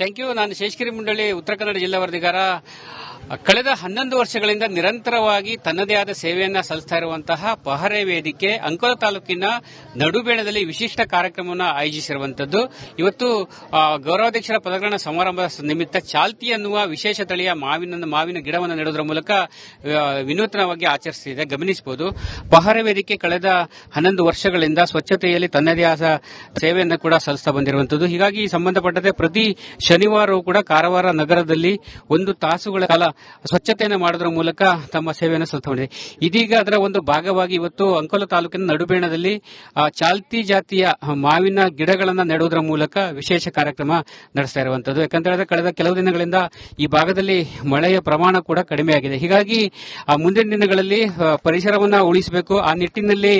Thank you. ನಾನು ಶೇಷಗಿರಿ ಮುಂಡಳ್ಳಿ, ಉತ್ತರ ಕನ್ನಡ ಜಿಲ್ಲಾ ವರದಿಗಾರ. ಕಳೆದ 11 ವರ್ಷಗಳಿಂದ ನಿರಂತರವಾಗಿ ತನ್ನದೇ ಆದ ಸೇವೆಯನ್ನ ಸಲ್ಲಿಸ್ತಾ ಇರುವಂತಹ ಪಹರೆ ವೇದಿಕೆ ಅಂಕೋಲ ತಾಲೂಕಿನ ನಡುಬೇಣದಲ್ಲಿ ವಿಶಿಷ್ಟ ಕಾರ್ಯಕ್ರಮವನ್ನು ಆಯೋಜಿಸಿರುವಂತದ್ದು. ಇವತ್ತು ಗೌರವಾಧ್ಯಕ್ಷರ ಪದಗ್ರಹಣ ಸಮಾರಂಭದ ನಿಮಿತ್ತ ಚಾಲ್ತಿ ಅನ್ನುವ ವಿಶೇಷ ತಳಿಯ ಮಾವಿನ ಗಿಡವನ್ನು ನೆಡುವುದರ ಮೂಲಕ ವಿನೂತನವಾಗಿ ಆಚರಿಸುತ್ತಿದೆ. ಗಮನಿಸಬಹುದು, ಪಹರೆ ವೇದಿಕೆ ಕಳೆದ 11 ವರ್ಷಗಳಿಂದ ಸ್ವಚ್ಛತೆಯಲ್ಲಿ ತನ್ನದೇ ಆದ ಸೇವೆಯನ್ನು ಕೂಡ ಸಲ್ಲಿಸ್ತಾ ಬಂದಿರುವಂತದ್ದು. ಹೀಗಾಗಿ ಸಂಬಂಧಪಟ್ಟಂತೆ ಪ್ರತಿ ಶನಿವಾರವೂ ಕೂಡ ಕಾರವಾರ ನಗರದಲ್ಲಿ 1 ತಾಸುಗಳ ಕಾಲ ಸ್ವಚ್ಛತೆಯನ್ನು ಮಾಡುವುದರ ಮೂಲಕ ತಮ್ಮ ಸೇವೆಯನ್ನು ಸಲ್ಲಿಸಿಕೊಂಡಿದೆ. ಇದೀಗ ಅದರ ಒಂದು ಭಾಗವಾಗಿ ಇವತ್ತು ಅಂಕೋಲ ತಾಲೂಕಿನ ನಡುಬೇಣದಲ್ಲಿ ಚಾಲ್ತಿ ಜಾತಿಯ ಮಾವಿನ ಗಿಡಗಳನ್ನು ನೆಡುವುದರ ಮೂಲಕ ವಿಶೇಷ ಕಾರ್ಯಕ್ರಮ ನಡೆಸ್ತಾ ಇರುವಂತದ್ದು. ಯಾಕಂದ್ರೆ ಕಳೆದ ಕೆಲವು ದಿನಗಳಿಂದ ಈ ಭಾಗದಲ್ಲಿ ಮಳೆಯ ಪ್ರಮಾಣ ಕೂಡ ಕಡಿಮೆಯಾಗಿದೆ. ಹೀಗಾಗಿ ಮುಂದಿನ ದಿನಗಳಲ್ಲಿ ಪರಿಸರವನ್ನು ಉಳಿಸಬೇಕು, ಆ ನಿಟ್ಟಿನಲ್ಲಿ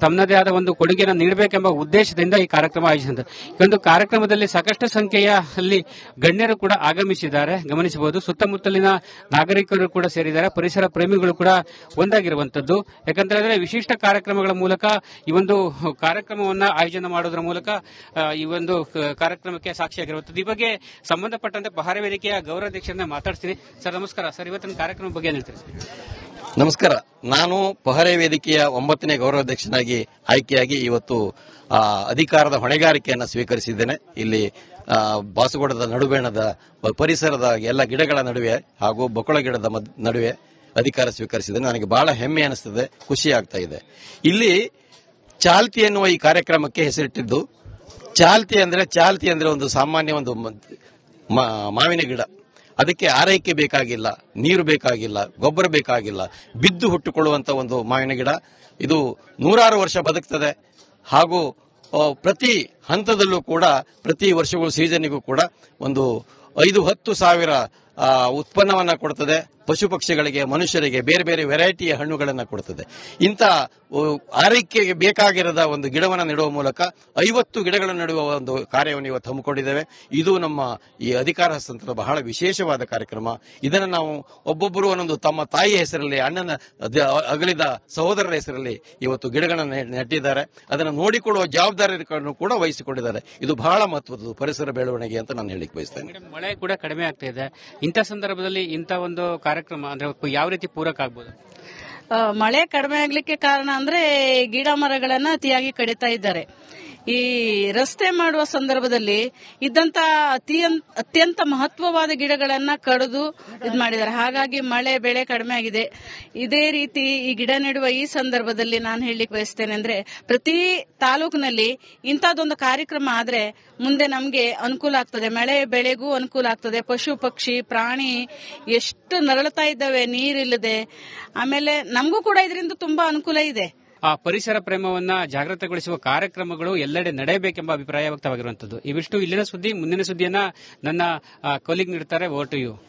ತಮ್ಮದೇ ಆದ ಒಂದು ಕೊಡುಗೆಯನ್ನು ನೀಡಬೇಕೆಂಬ ಉದ್ದೇಶದಿಂದ ಈ ಕಾರ್ಯಕ್ರಮ ಆಯೋಜಿಸಿದೆ. ಈ ಒಂದು ಕಾರ್ಯಕ್ರಮದಲ್ಲಿ ಸಾಕಷ್ಟು ಸಂಖ್ಯೆಯಲ್ಲಿ ಗಣ್ಯರು ಕೂಡ ಆಗಮಿಸಿದ್ದಾರೆ. ಗಮನಿಸಬಹುದು, ಸುತ್ತಮುತ್ತಲಿನ ನಾಗರಿಕರು ಕೂಡ ಸೇರಿದ್ದಾರೆ, ಪರಿಸರ ಪ್ರೇಮಿಗಳು ಕೂಡ ಒಂದಾಗಿರುವಂತದ್ದು. ಯಾಕಂತಂದ್ರೆ ವಿಶಿಷ್ಟ ಕಾರ್ಯಕ್ರಮಗಳ ಮೂಲಕ ಈ ಒಂದು ಕಾರ್ಯಕ್ರಮವನ್ನು ಆಯೋಜನೆ ಮಾಡುವುದರ ಮೂಲಕ ಈ ಒಂದು ಕಾರ್ಯಕ್ರಮಕ್ಕೆ ಸಾಕ್ಷಿಯಾಗಿರುವಂತದ್ದು. ಈ ಬಗ್ಗೆ ಸಂಬಂಧಪಟ್ಟಂತೆ ಪಹರೆ ವೇದಿಕೆಯ ಗೌರವಾಧ್ಯಕ್ಷರನ್ನ ಮಾತಾಡ್ತೀನಿ. ಸರ್ ನಮಸ್ಕಾರ. ಸರ್, ಇವತ್ತಿನ ಕಾರ್ಯಕ್ರಮ ಬಗ್ಗೆ ಏನ್ ಹೇಳ್ತೀರಿ? ನಮಸ್ಕಾರ. ನಾನು ಪಹರೆ ವೇದಿಕೆಯ 9ನೇ ಗೌರವಾಧ್ಯಕ್ಷನಾಗಿ ಆಯ್ಕೆಯಾಗಿ ಇವತ್ತು ಅಧಿಕಾರದ ಹೊಣೆಗಾರಿಕೆಯನ್ನು ಸ್ವೀಕರಿಸಿದ್ದೇನೆ. ಇಲ್ಲಿ ಬಾಸುಗೋಡದ ನಡುಬೇಣದ ಪರಿಸರದ ಎಲ್ಲ ಗಿಡಗಳ ನಡುವೆ ಹಾಗೂ ಬೊಕ್ಕಳ ಗಿಡದ ನಡುವೆ ಅಧಿಕಾರ ಸ್ವೀಕರಿಸಿದ್ದೇನೆ. ನನಗೆ ಬಹಳ ಹೆಮ್ಮೆ ಅನಿಸ್ತದೆ, ಖುಷಿ ಆಗ್ತಾ ಇದೆ. ಇಲ್ಲಿ ಚಾಲ್ತಿ ಎನ್ನುವ ಈ ಕಾರ್ಯಕ್ರಮಕ್ಕೆ ಹೆಸರಿಟ್ಟಿದ್ದು, ಚಾಲ್ತಿ ಅಂದ್ರೆ ಒಂದು ಸಾಮಾನ್ಯ ಒಂದು ಮಾವಿನ ಗಿಡ. ಅದಕ್ಕೆ ಆರೈಕೆ ಬೇಕಾಗಿಲ್ಲ, ನೀರು ಬೇಕಾಗಿಲ್ಲ, ಗೊಬ್ಬರ ಬೇಕಾಗಿಲ್ಲ, ಬಿದ್ದು ಹುಟ್ಟುಕೊಳ್ಳುವಂತ ಒಂದು ಮಾವಿನ ಗಿಡ. ಇದು 100 ವರ್ಷ ಬದುಕ್ತದೆ ಹಾಗೂ ಪ್ರತಿ ಹಂತದಲ್ಲೂ ಕೂಡ ಪ್ರತಿ ವರ್ಷಗಳು ಸೀಸನ್ನಿಗೂ ಕೂಡ ಒಂದು 5-10 ಸಾವಿರ ಉತ್ಪನ್ನವನ್ನ ಕೊಡ್ತದೆ. ಪಶು ಪಕ್ಷಿಗಳಿಗೆ, ಮನುಷ್ಯರಿಗೆ ಬೇರೆ ಬೇರೆ ವೆರೈಟಿಯ ಹಣ್ಣುಗಳನ್ನು ಕೊಡ್ತದೆ. ಇಂಥ ಆರೈಕೆಗೆ ಬೇಕಾಗಿರದ ಒಂದು ಗಿಡವನ್ನು ನೆಡುವ ಮೂಲಕ 50 ಗಿಡಗಳನ್ನು ನೆಡುವ ಒಂದು ಕಾರ್ಯವನ್ನು ಇವತ್ತು ಹಮ್ಮಿಕೊಂಡಿದ್ದೇವೆ. ಇದು ನಮ್ಮ ಈ ಅಧಿಕಾರ ಹಸ್ತಾಂತರದ ಬಹಳ ವಿಶೇಷವಾದ ಕಾರ್ಯಕ್ರಮ. ಇದನ್ನು ನಾವು ಒಬ್ಬೊಬ್ಬರು ಒಂದೊಂದು ತಮ್ಮ ತಾಯಿಯ ಹೆಸರಲ್ಲಿ, ಅಣ್ಣನ ಅಗಲಿದ ಸಹೋದರರ ಹೆಸರಲ್ಲಿ ಇವತ್ತು ಗಿಡಗಳನ್ನು ನೆಟ್ಟಿದ್ದಾರೆ. ಅದನ್ನು ನೋಡಿಕೊಳ್ಳುವ ಜವಾಬ್ದಾರಿಯನ್ನು ಕೂಡ ವಹಿಸಿಕೊಂಡಿದ್ದಾರೆ. ಇದು ಬಹಳ ಮಹತ್ವದ ಪರಿಸರ ಬೆಳವಣಿಗೆ ಅಂತ ನಾನು ಹೇಳಿಕ್ ಬಯಸ್ತೇನೆ. ಮಳೆ ಕೂಡ ಕಡಿಮೆ ಆಗ್ತಾ ಇದೆ. ಇಂಥ ಸಂದರ್ಭದಲ್ಲಿ ಇಂಥ ಒಂದು ಕಾರ್ಯಕ್ರಮ ಅಂದ್ರೆ ಯಾವ ರೀತಿ ಪೂರಕ ಆಗ್ಬೋದು? ಮಳೆ ಕಡಿಮೆ ಆಗ್ಲಿಕ್ಕೆ ಕಾರಣ ಅಂದ್ರೆ ಗಿಡ ಮರಗಳನ್ನ ಅತಿಯಾಗಿ ಕಡಿತಾ ಇದ್ದಾರೆ. ಈ ರಸ್ತೆ ಮಾಡುವ ಸಂದರ್ಭದಲ್ಲಿ ಇದ್ದಂತ ಅತ್ಯಂತ ಮಹತ್ವವಾದ ಗಿಡಗಳನ್ನ ಕಡಿದು ಇದು ಮಾಡಿದ್ದಾರೆ. ಹಾಗಾಗಿ ಮಳೆ ಬೆಳೆ ಕಡಿಮೆ ಆಗಿದೆ. ಇದೇ ರೀತಿ ಈ ಗಿಡ ನೆಡುವ ಈ ಸಂದರ್ಭದಲ್ಲಿ ನಾನು ಹೇಳಲಿಕ್ಕೆ ಬಯಸ್ತೇನೆ ಅಂದ್ರೆ, ಪ್ರತಿ ತಾಲೂಕಿನಲ್ಲಿ ಇಂಥದ್ದೊಂದು ಕಾರ್ಯಕ್ರಮ ಆದ್ರೆ ಮುಂದೆ ನಮ್ಗೆ ಅನುಕೂಲ ಆಗ್ತದೆ. ಮಳೆ ಬೆಳೆಗೂ ಅನುಕೂಲ ಆಗ್ತದೆ. ಪಶು ಪಕ್ಷಿ ಪ್ರಾಣಿ ಎಷ್ಟು ನರಳುತ್ತಾ ಇದ್ದಾವೆ ನೀರಿಲ್ಲದೆ. ಆಮೇಲೆ ನಮಗೂ ಕೂಡ ಇದರಿಂದ ತುಂಬಾ ಅನುಕೂಲ ಇದೆ. ಆ ಪರಿಸರ ಪ್ರೇಮವನ್ನ ಜಾಗೃತಗೊಳಿಸುವ ಕಾರ್ಯಕ್ರಮಗಳು ಎಲ್ಲೆಡೆ ನಡೆಯಬೇಕೆಂಬ ಅಭಿಪ್ರಾಯ ವ್ಯಕ್ತವಾಗಿರುವಂತದ್ದು. ಇವಿಷ್ಟು ಇಲ್ಲಿನ ಸುದ್ದಿ. ಮುಂದಿನ ಸುದ್ದಿಯನ್ನ ನನ್ನ ಕೊಲೀಗ್ ನೀಡುತ್ತಾರೆ. Over to you.